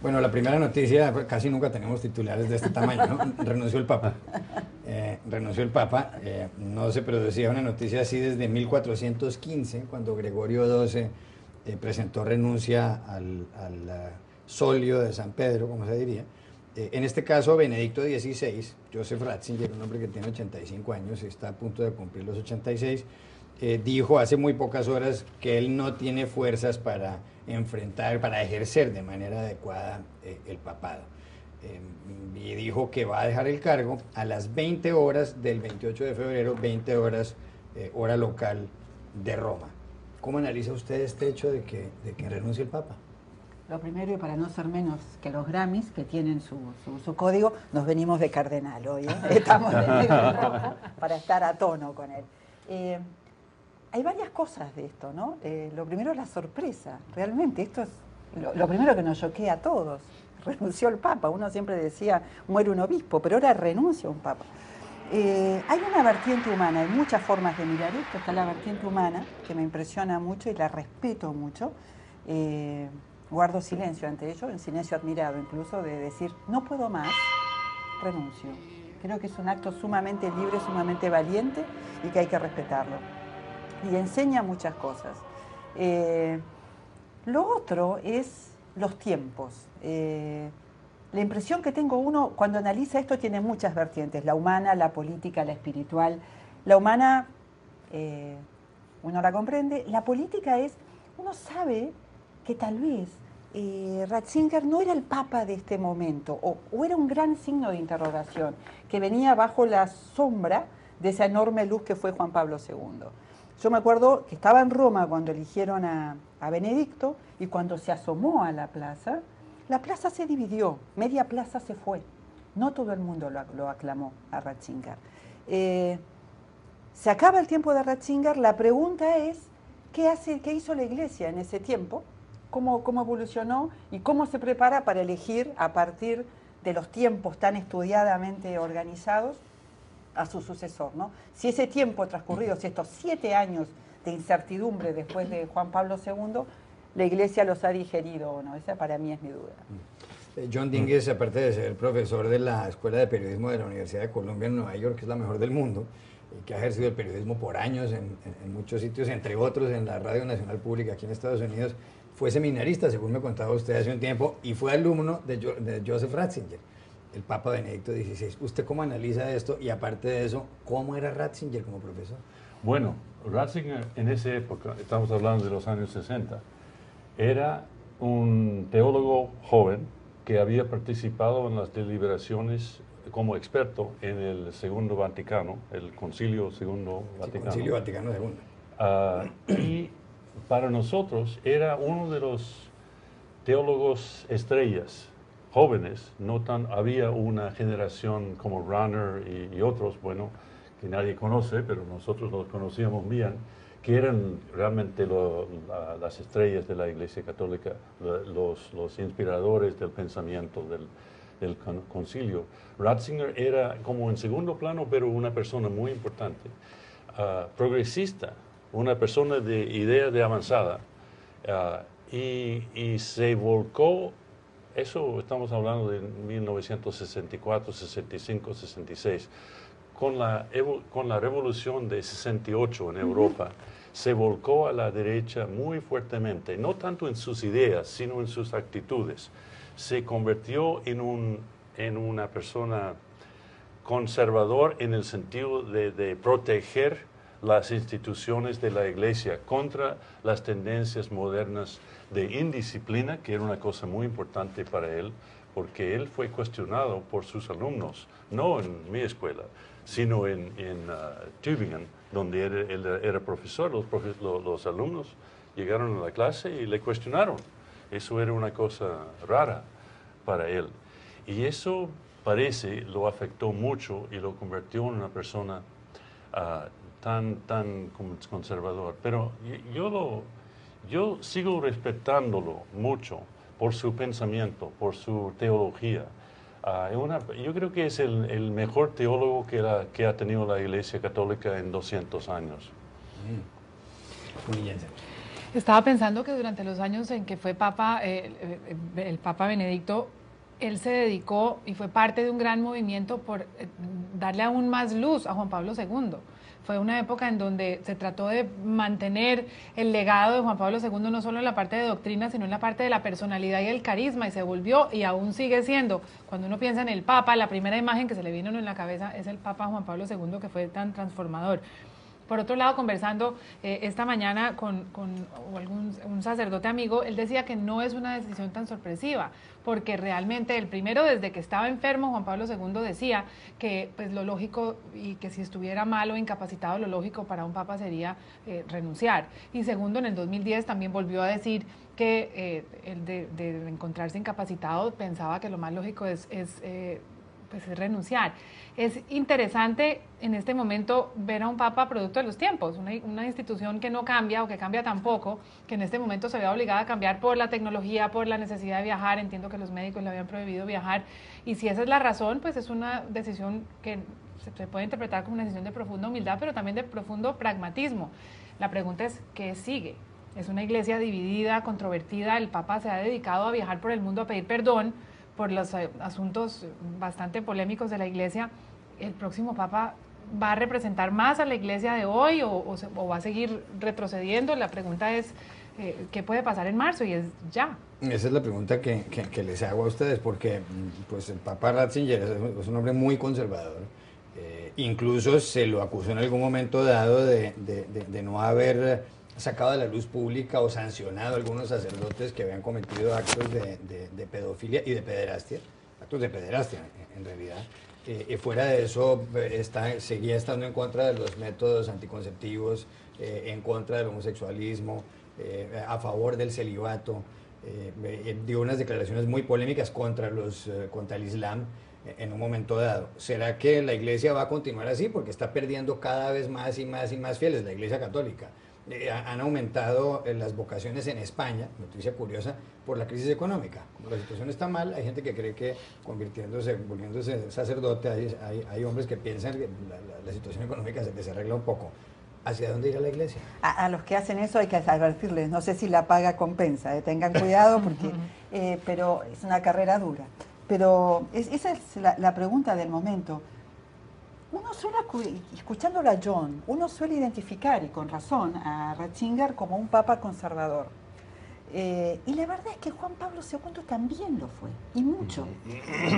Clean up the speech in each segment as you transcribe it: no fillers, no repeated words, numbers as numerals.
Bueno, la primera noticia, pues, casi nunca tenemos titulares de este tamaño, ¿no? Renunció el Papa. Renunció el Papa. No se producía una noticia así desde 1415, cuando Gregorio XII presentó renuncia al solio de San Pedro, como se diría. En este caso, Benedicto XVI, Joseph Ratzinger, un hombre que tiene 85 años y está a punto de cumplir los 86, dijo hace muy pocas horas que él no tiene fuerzas para enfrentar, para ejercer de manera adecuada el papado. Y dijo que va a dejar el cargo a las 20 horas del 28 de febrero, 20 horas hora local de Roma. ¿Cómo analiza usted este hecho de que renuncie el Papa? Lo primero, y para no ser menos que los Grammys, que tienen su código, nos venimos de cardenal hoy, ¿eh? Estamos de negro y rojo para estar a tono con él. Hay varias cosas de esto, ¿no? Lo primero es la sorpresa, realmente, esto es lo primero que nos choquea a todos. Renunció el Papa, uno siempre decía, muere un obispo, pero ahora renuncia un Papa. Hay una vertiente humana, hay muchas formas de mirar esto, está la vertiente humana, que me impresiona mucho y la respeto mucho. Guardo silencio ante ello, en silencio admirado incluso, de decir, no puedo más, renuncio. Creo que es un acto sumamente libre, sumamente valiente y que hay que respetarlo. Y enseña muchas cosas. Lo otro es los tiempos. La impresión que tengo uno cuando analiza esto tiene muchas vertientes, la humana, la política, la espiritual. La humana, uno la comprende, la política es, uno sabe que tal vez Ratzinger no era el papa de este momento, o era un gran signo de interrogación, que venía bajo la sombra de esa enorme luz que fue Juan Pablo II. Yo me acuerdo que estaba en Roma cuando eligieron a Benedicto, y cuando se asomó a la plaza se dividió, media plaza se fue. No todo el mundo lo aclamó a Ratzinger. Se acaba el tiempo de Ratzinger, la pregunta es, ¿qué hizo la Iglesia en ese tiempo? ¿Cómo evolucionó y cómo se prepara para elegir a partir de los tiempos tan estudiadamente organizados a su sucesor, ¿no? Si ese tiempo transcurrido, si estos 7 años de incertidumbre después de Juan Pablo II, la Iglesia los ha digerido o no, esa para mí es mi duda. John Dinges, aparte de ser profesor de la Escuela de Periodismo de la Universidad de Columbia en Nueva York, que es la mejor del mundo, y que ha ejercido el periodismo por años en muchos sitios, entre otros en la Radio Nacional Pública aquí en Estados Unidos, fue seminarista, según me contaba usted hace un tiempo, y fue alumno de Joseph Ratzinger, el Papa Benedicto XVI. ¿Usted cómo analiza esto? Y aparte de eso, ¿cómo era Ratzinger como profesor? Bueno, Ratzinger en esa época, estamos hablando de los años 60, era un teólogo joven que había participado en las deliberaciones como experto en el Segundo Vaticano, el Concilio Segundo Vaticano. Concilio Vaticano II. Y para nosotros era uno de los teólogos estrellas jóvenes. Había una generación como Rahner y otros, bueno, que nadie conoce, pero nosotros los conocíamos bien, que eran realmente las estrellas de la Iglesia Católica, los inspiradores del pensamiento del concilio. Ratzinger era como en segundo plano, pero una persona muy importante, progresista, una persona de idea de avanzada, y se volcó, eso estamos hablando de 1964, 65, 66, con la revolución de 68 en Europa, se volcó a la derecha muy fuertemente, no tanto en sus ideas, sino en sus actitudes. Se convirtió en una persona conservador en el sentido de proteger las instituciones de la Iglesia contra las tendencias modernas de indisciplina, que era una cosa muy importante para él, porque él fue cuestionado por sus alumnos, no en mi escuela, sino en Tübingen, donde él era profesor. Los alumnos llegaron a la clase y le cuestionaron. Eso era una cosa rara para él. Y eso parece lo afectó mucho y lo convirtió en una persona tan conservador. Pero yo sigo respetándolo mucho por su pensamiento, por su teología. Yo creo que es el mejor teólogo que ha tenido la Iglesia Católica en 200 años. Estaba pensando que durante los años en que fue Papa, el Papa Benedicto, él se dedicó y fue parte de un gran movimiento por darle aún más luz a Juan Pablo II. Fue una época en donde se trató de mantener el legado de Juan Pablo II no solo en la parte de doctrina, sino en la parte de la personalidad y el carisma, y se volvió y aún sigue siendo. Cuando uno piensa en el Papa, la primera imagen que se le vino en la cabeza es el Papa Juan Pablo II, que fue tan transformador. Por otro lado, conversando esta mañana con un sacerdote amigo, él decía que no es una decisión tan sorpresiva, porque realmente el primero, desde que estaba enfermo, Juan Pablo II decía que pues lo lógico, y que si estuviera mal o incapacitado, lo lógico para un papa sería renunciar. Y segundo, en el 2010 también volvió a decir que el de encontrarse incapacitado, pensaba que lo más lógico es renunciar. Es interesante en este momento ver a un papa producto de los tiempos, una institución que no cambia o que cambia tan poco, que en este momento se ve obligada a cambiar por la tecnología, por la necesidad de viajar. Entiendo que los médicos le habían prohibido viajar, y si esa es la razón, pues es una decisión que se puede interpretar como una decisión de profunda humildad, pero también de profundo pragmatismo. La pregunta es, ¿qué sigue? Es una iglesia dividida, controvertida. El papa se ha dedicado a viajar por el mundo a pedir perdón por los asuntos bastante polémicos de la iglesia. ¿El próximo papa va a representar más a la iglesia de hoy o va a seguir retrocediendo? La pregunta es, ¿qué puede pasar en marzo? Y es ya. Esa es la pregunta que les hago a ustedes, porque pues el Papa Ratzinger es un hombre muy conservador. Incluso se lo acusó en algún momento dado de no haber sacado a la luz pública o sancionado a algunos sacerdotes que habían cometido actos de pedofilia y de pederastia, actos de pederastia en realidad. Y fuera de eso, seguía estando en contra de los métodos anticonceptivos, en contra del homosexualismo, a favor del celibato. Dio unas declaraciones muy polémicas contra el Islam en un momento dado. ¿Será que la iglesia va a continuar así? Porque está perdiendo cada vez más y más y más fieles, la iglesia católica. Han aumentado las vocaciones en España, noticia curiosa, por la crisis económica. Como la situación está mal, hay gente que cree que volviéndose sacerdote, hay hombres que piensan que la situación económica se arregla un poco. ¿Hacia dónde irá la iglesia? A los que hacen eso hay que advertirles, no sé si la paga compensa, tengan cuidado, porque, pero es una carrera dura. Pero esa es la pregunta del momento. Uno suele, escuchándolo a John, uno suele identificar, y con razón, a Ratzinger como un papa conservador. Y la verdad es que Juan Pablo II también lo fue, y mucho.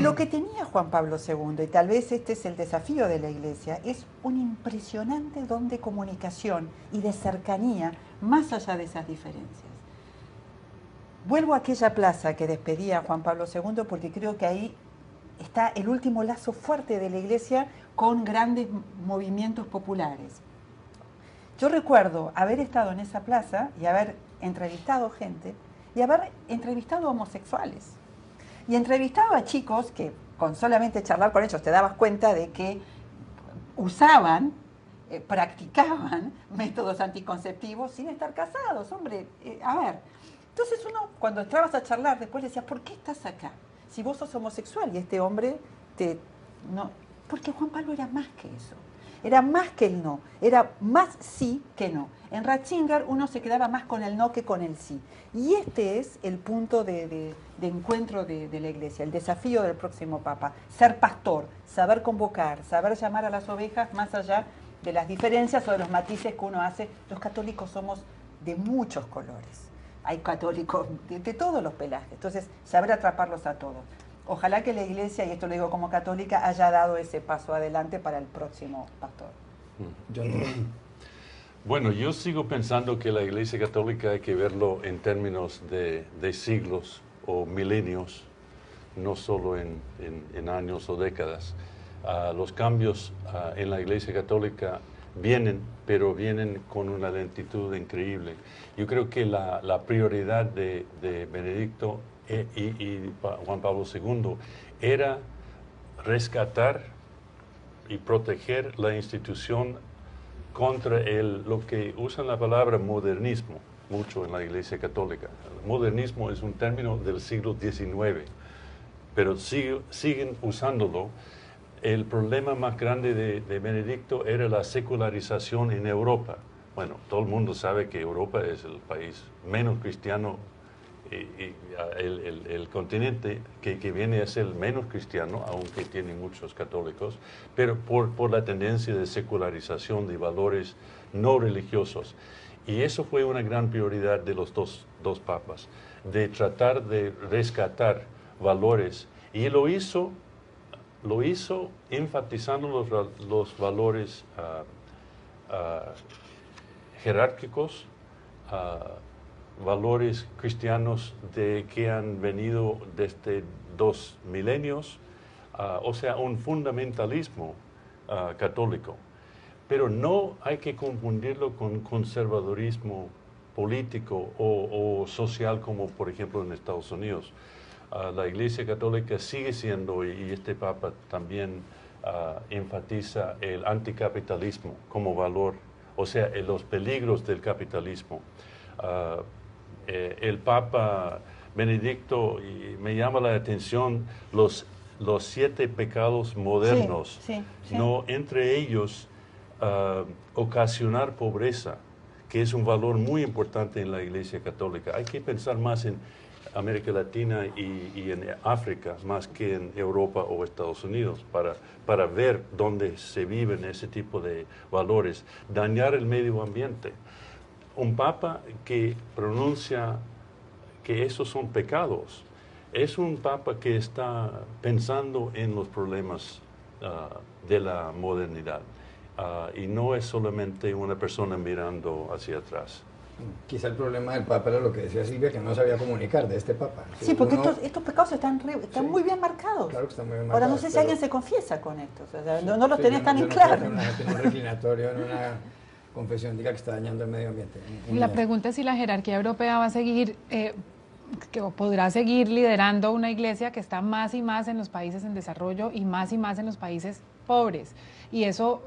Lo que tenía Juan Pablo II, y tal vez este es el desafío de la Iglesia, es un impresionante don de comunicación y de cercanía, más allá de esas diferencias. Vuelvo a aquella plaza que despedía a Juan Pablo II, porque creo que ahí está el último lazo fuerte de la Iglesia con grandes movimientos populares. Yo recuerdo haber estado en esa plaza y haber entrevistado gente y haber entrevistado homosexuales y entrevistado a chicos que con solamente charlar con ellos te dabas cuenta de que usaban, practicaban métodos anticonceptivos sin estar casados. Hombre, a ver, entonces uno cuando entrabas a charlar después le decías, ¿por qué estás acá? Si vos sos homosexual, y este hombre no, porque Juan Pablo era más que eso. Era más que el no, era más sí que no. En Ratzinger uno se quedaba más con el no que con el sí. Y este es el punto de encuentro de la Iglesia, el desafío del próximo Papa. Ser pastor, saber convocar, saber llamar a las ovejas más allá de las diferencias o de los matices que uno hace. Los católicos somos de muchos colores. Hay católicos de todos los pelajes. Entonces, saber atraparlos a todos. Ojalá que la Iglesia, y esto lo digo como católica, haya dado ese paso adelante para el próximo pastor. Bueno, yo sigo pensando que la Iglesia Católica hay que verlo en términos de siglos o milenios, no solo en años o décadas. Los cambios en la Iglesia Católica vienen, pero vienen con una lentitud increíble. Yo creo que la prioridad de Benedicto y Juan Pablo II era rescatar y proteger la institución contra lo que usan la palabra modernismo mucho en la Iglesia Católica. El modernismo es un término del siglo XIX, pero siguen usándolo. El problema más grande de Benedicto era la secularización en Europa. bueno, todo el mundo sabe que Europa es el país menos cristiano, el continente que viene a ser el menos cristiano, aunque tiene muchos católicos, pero por la tendencia de secularización de valores no religiosos. Y eso fue una gran prioridad de los dos papas, de tratar de rescatar valores. Y lo hizo enfatizando los valores jerárquicos, valores cristianos que han venido desde 2 milenios, o sea, un fundamentalismo católico. Pero no hay que confundirlo con conservadurismo político o social como por ejemplo en Estados Unidos. La Iglesia Católica sigue siendo, y este Papa también enfatiza el anticapitalismo como valor, o sea, los peligros del capitalismo. El Papa Benedicto, y me llama la atención los 7 pecados modernos, no entre ellos ocasionar pobreza, que es un valor muy importante en la Iglesia Católica. Hay que pensar más en América Latina y en África, más que en Europa o Estados Unidos, para ver dónde se viven ese tipo de valores. Dañar el medio ambiente. Un papa que pronuncia que esos son pecados, es un papa que está pensando en los problemas de la modernidad. Y no es solamente una persona mirando hacia atrás. Quizá el problema del Papa era lo que decía Silvia, que no sabía comunicar de este Papa. Sí, porque estos pecados están muy bien marcados. Claro que están muy bien marcados. Ahora no sé si alguien se confiesa con estos, o sea, no los tenés tan en claro. En un reclinatorio, en una confesión, diga que está dañando el medio ambiente. La pregunta es si la jerarquía europea va a seguir, que podrá seguir liderando una iglesia que está más y más en los países en desarrollo y más en los países pobres. Y eso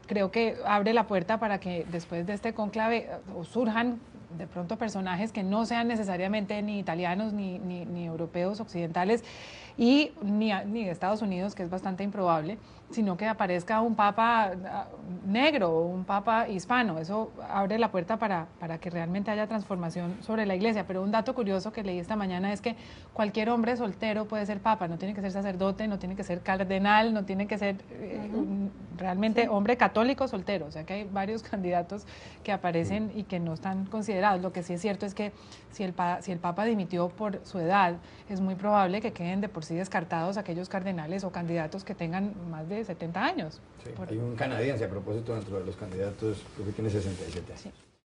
creo que abre la puerta para que después de este cónclave surjan de pronto personajes que no sean necesariamente ni italianos ni europeos occidentales y ni de Estados Unidos, que es bastante improbable, sino que aparezca un papa negro o un papa hispano. Eso abre la puerta para que realmente haya transformación sobre la iglesia. Pero un dato curioso que leí esta mañana es que cualquier hombre soltero puede ser papa, no tiene que ser sacerdote, no tiene que ser cardenal, no tiene que ser realmente hombre católico soltero. O sea que hay varios candidatos que aparecen y que no están considerados. Lo que sí es cierto es que si el papa dimitió por su edad, es muy probable que queden de por sí descartados aquellos cardenales o candidatos que tengan más de 70 años. Sí, hay un canadiense a propósito dentro de los candidatos, creo que tiene 67 años. Sí.